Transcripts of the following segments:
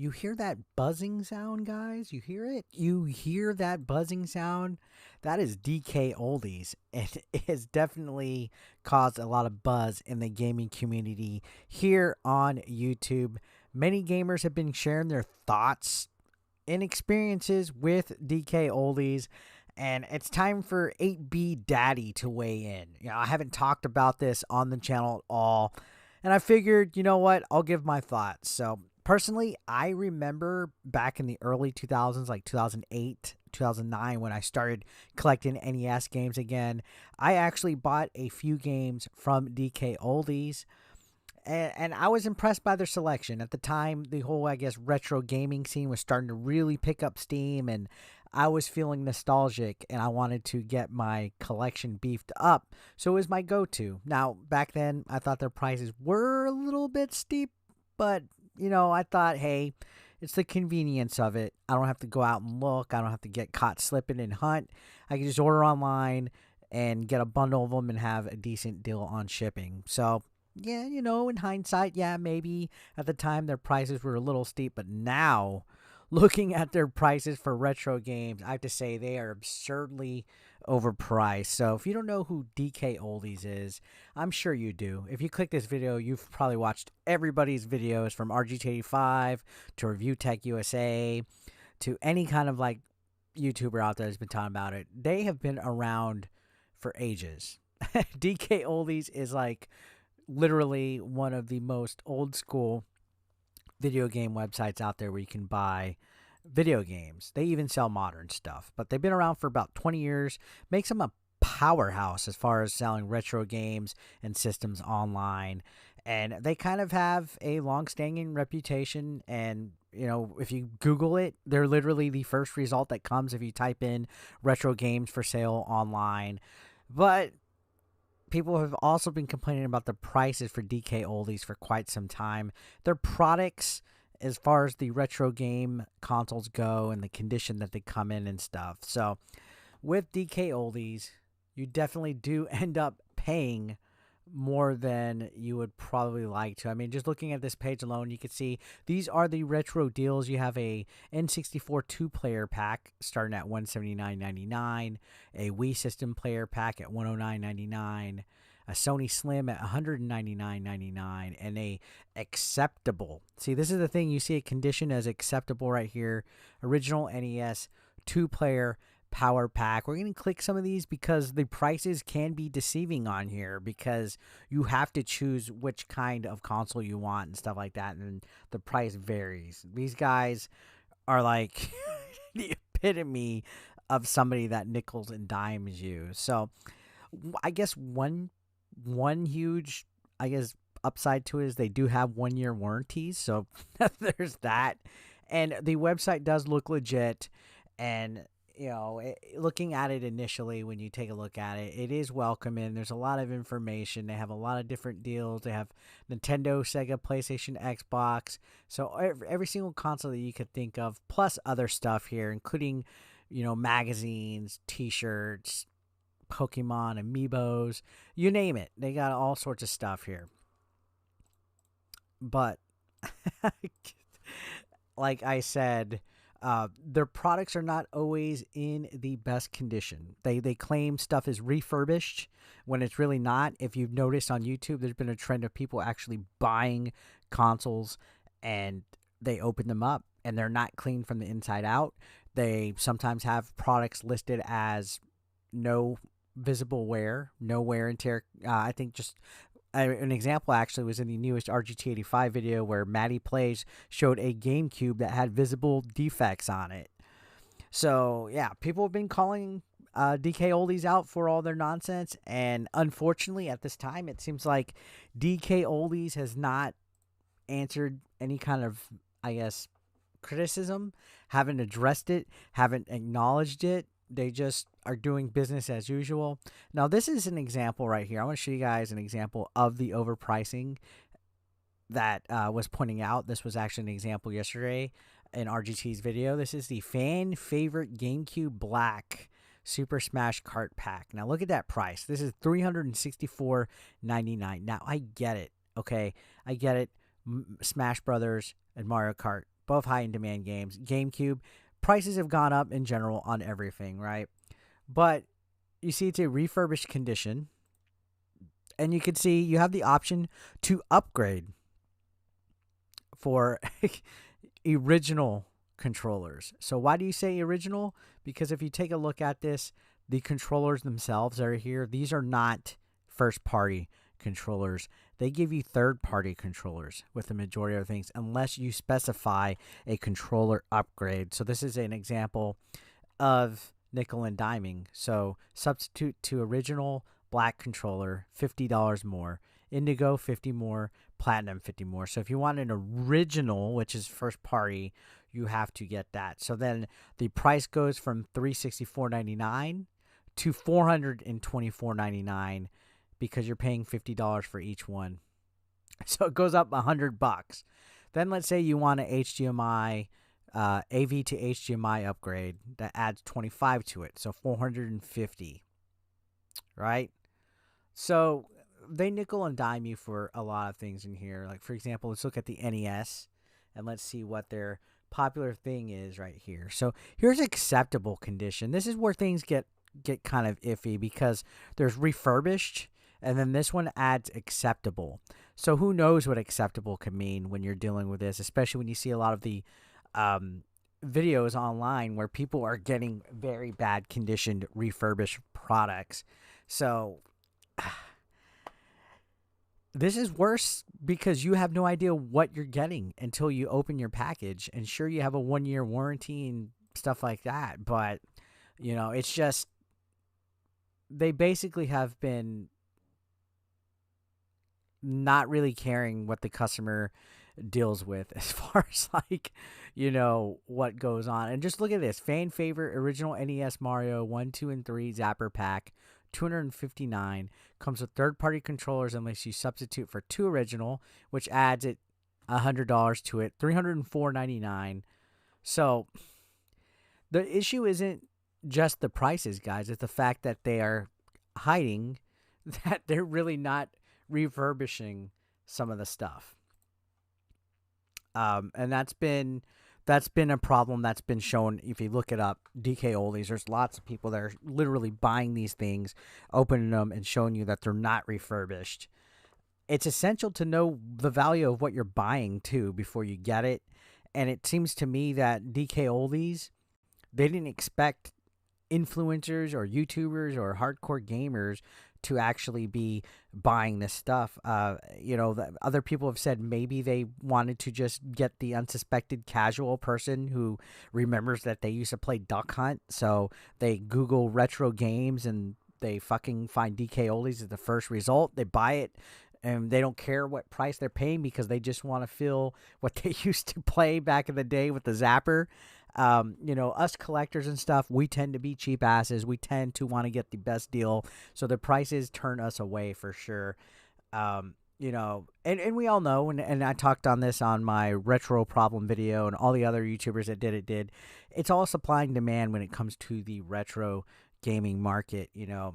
You hear that buzzing sound, guys? You hear it? You hear that buzzing sound? That is DK Oldies. And it has definitely caused a lot of buzz in the gaming community here on YouTube. Many gamers have been sharing their thoughts and experiences with DK Oldies. And it's time for 8B Daddy to weigh in. I haven't talked about this on the channel at all. And I figured, you know what? I'll give my thoughts. So, personally, I remember back in the early 2000s, like 2008, 2009, when I started collecting NES games again. I actually bought a few games from DK Oldies. And I was impressed by their selection. At the time, the whole, I guess, retro gaming scene was starting to really pick up steam, and I was feeling nostalgic, and I wanted to get my collection beefed up. So it was my go-to. Now, back then, I thought their prices were a little bit steep, but, I thought, hey, it's the convenience of it. I don't have to go out and look. I don't have to get caught slipping and hunt. I can just order online and get a bundle of them and have a decent deal on shipping. So, yeah, in hindsight, yeah, maybe at the time their prices were a little steep, but now, looking at their prices for retro games, I have to say they are absurdly overpriced. So if you don't know who DK Oldies is, I'm sure you do. If you click this video, you've probably watched everybody's videos from RG85 to Review Tech USA to any kind of like YouTuber out there that's been talking about it. They have been around for ages. DK Oldies is like literally one of the most old school video game websites out there where you can buy video games. They even sell modern stuff, but they've been around for about 20 years. Makes them a powerhouse as far as selling retro games and systems online. And they kind of have a long-standing reputation. And, if you Google it, they're literally the first result that comes if you type in retro games for sale online. But people have also been complaining about the prices for DK Oldies for quite some time. Their products, as far as the retro game consoles go and the condition that they come in and stuff. So with DK Oldies, you definitely do end up paying more than you would probably like to. I mean, just looking at this page alone, you can see these are the retro deals. You have a N64 two-player pack starting at $179.99, a Wii System player pack at $109.99, a Sony Slim at $199.99, and a acceptable. See, this is the thing. You see a condition as acceptable right here. Original NES two-player power pack. We're going to click some of these because the prices can be deceiving on here because you have to choose which kind of console you want and stuff like that, and the price varies. These guys are like the epitome of somebody that nickels and dimes you. So I guess one huge upside to it is they do have 1-year warranties, so there's that. And the website does look legit, and looking at it initially, when you take a look at it, it is welcoming. There's a lot of information. They have a lot of different deals. They have Nintendo, Sega, PlayStation, Xbox. So every single console that you could think of, plus other stuff here, including, magazines, T-shirts, Pokemon, Amiibos, you name it. They got all sorts of stuff here. But, like I said, their products are not always in the best condition. They claim stuff is refurbished when it's really not. If you've noticed on YouTube, there's been a trend of people actually buying consoles and they open them up and they're not clean from the inside out. They sometimes have products listed as no visible wear, no wear and tear. I think just an example actually was in the newest RGT85 video where Maddie Plays showed a GameCube that had visible defects on it. So, yeah, people have been calling DK Oldies out for all their nonsense, and unfortunately at this time it seems like DK Oldies has not answered any kind of, criticism, haven't addressed it, haven't acknowledged it. They just are doing business as usual. Now, this is an example right here. I want to show you guys an example of the overpricing that was pointing out. This was actually an example yesterday in RGT's video. This is the fan favorite GameCube Black Super Smash Kart Pack. Now, look at that price. This is $364.99. Now, I get it, okay? I get it. Smash Brothers and Mario Kart, Both high in demand games. GameCube, prices have gone up in general on everything, right? But you see, it's a refurbished condition, and you can see you have the option to upgrade for original controllers. So why do you say original? Because if you take a look at this, the controllers themselves are here. These are not first party controllers. They give you third party controllers with the majority of things unless you specify a controller upgrade. So this is an example of nickel and diming. So substitute to original black controller, $50 more. Indigo, 50 more. Platinum, 50 more. So if you want an original, which is first party, you have to get that. So then the price goes from $364.99 to $424.99 because you're paying $50 for each one. So it goes up $100. Then let's say you want an HDMI AV to HDMI upgrade that adds 25 to it, so 450, right? So they nickel and dime you for a lot of things in here. Like, for example, let's look at the NES and let's see what their popular thing is right here. So here's acceptable condition. This is where things get kind of iffy because there's refurbished and then this one adds acceptable. So who knows what acceptable could mean when you're dealing with this, especially when you see a lot of the videos online where people are getting very bad conditioned refurbished products. So this is worse because you have no idea what you're getting until you open your package. And sure, you have a 1-year warranty and stuff like that. But, you know, it's just they basically have been not really caring what the customer deals with as far as like, you know, what goes on. And just look at this fan favorite original NES Mario 1, 2, and 3 Zapper Pack, $259, comes with third-party controllers unless you substitute for 2 original, which adds it $100 to it, $304.99. So the issue isn't just the prices, guys. It's the fact that they are hiding that they're really not refurbishing some of the stuff. And that's been a problem that's been shown. If you look it up, DK Oldies, there's lots of people that are literally buying these things, opening them, and showing you that they're not refurbished. It's essential to know the value of what you're buying, too, before you get it. And it seems to me that DK Oldies, they didn't expect influencers or YouTubers or hardcore gamers to actually be buying this stuff. You know, other people have said maybe they wanted to just get the unsuspected casual person who remembers that they used to play Duck Hunt. So they Google retro games and they fucking find DK Oldies as the first result. They buy it and they don't care what price they're paying because they just want to feel what they used to play back in the day with the Zapper. You know, us collectors and stuff, we tend to be cheap asses. We tend to want to get the best deal. So the prices turn us away for sure. You know, and we all know, and I talked on this on my retro problem video and all the other YouTubers that did. It's all supply and demand when it comes to the retro gaming market. You know,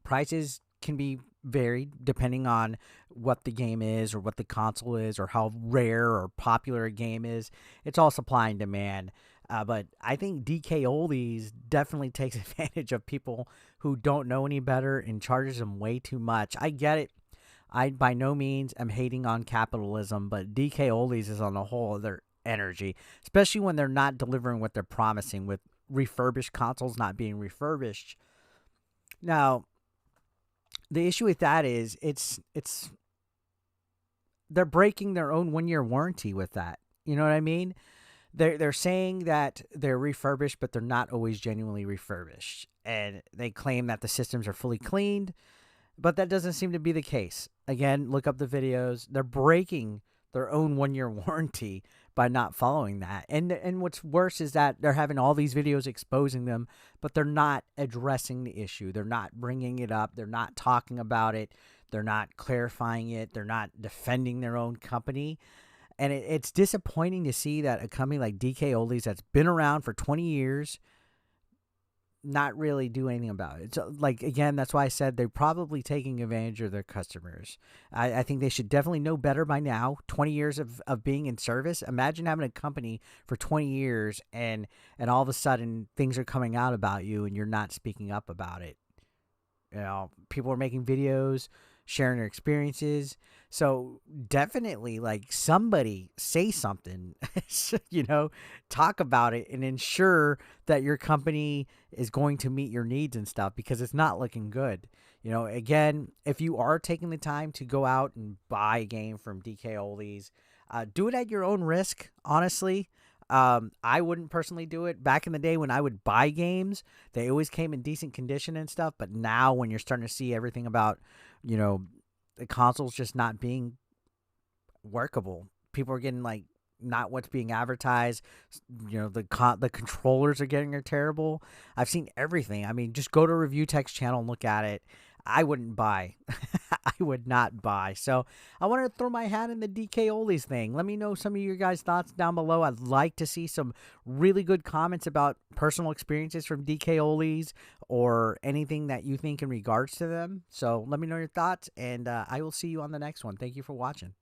prices can be varied depending on what the game is or what the console is or how rare or popular a game is. It's all supply and demand. But I think DK Oldies definitely takes advantage of people who don't know any better and charges them way too much. I get it. I by no means am hating on capitalism, but DK Oldies is on a whole other energy, especially when they're not delivering what they're promising with refurbished consoles not being refurbished. Now, the issue with that is it's they're breaking their own 1-year warranty with that. You know what I mean? They're saying that they're refurbished, but they're not always genuinely refurbished. And they claim that the systems are fully cleaned, but that doesn't seem to be the case. Again, look up the videos. They're breaking their own 1-year warranty by not following that. And what's worse is that they're having all these videos exposing them, but they're not addressing the issue. They're not bringing it up. They're not talking about it. They're not clarifying it. They're not defending their own company. And it's disappointing to see that a company like DK Oldies that's been around for 20 years not really do anything about it. So, like, again, that's why I said they're probably taking advantage of their customers. I think they should definitely know better by now. 20 years of being in service. Imagine having a company for 20 years and all of a sudden things are coming out about you and you're not speaking up about it. People are making videos, sharing their experiences. So definitely, like, somebody say something, you know, talk about it and ensure that your company is going to meet your needs and stuff because it's not looking good. Again, if you are taking the time to go out and buy a game from DK Oldies, do it at your own risk, honestly. I wouldn't personally do it. Back in the day when I would buy games, they always came in decent condition and stuff. But now when you're starting to see everything about, the consoles just not being workable, people are getting like not what's being advertised. The controllers are getting are terrible. I've seen everything. I mean, just go to Review Tech's channel and look at it. I wouldn't buy. I would not buy. So I wanted to throw my hat in the DK Oldies thing. Let me know some of your guys' thoughts down below. I'd like to see some really good comments about personal experiences from DK Oldies or anything that you think in regards to them. So let me know your thoughts, and I will see you on the next one. Thank you for watching.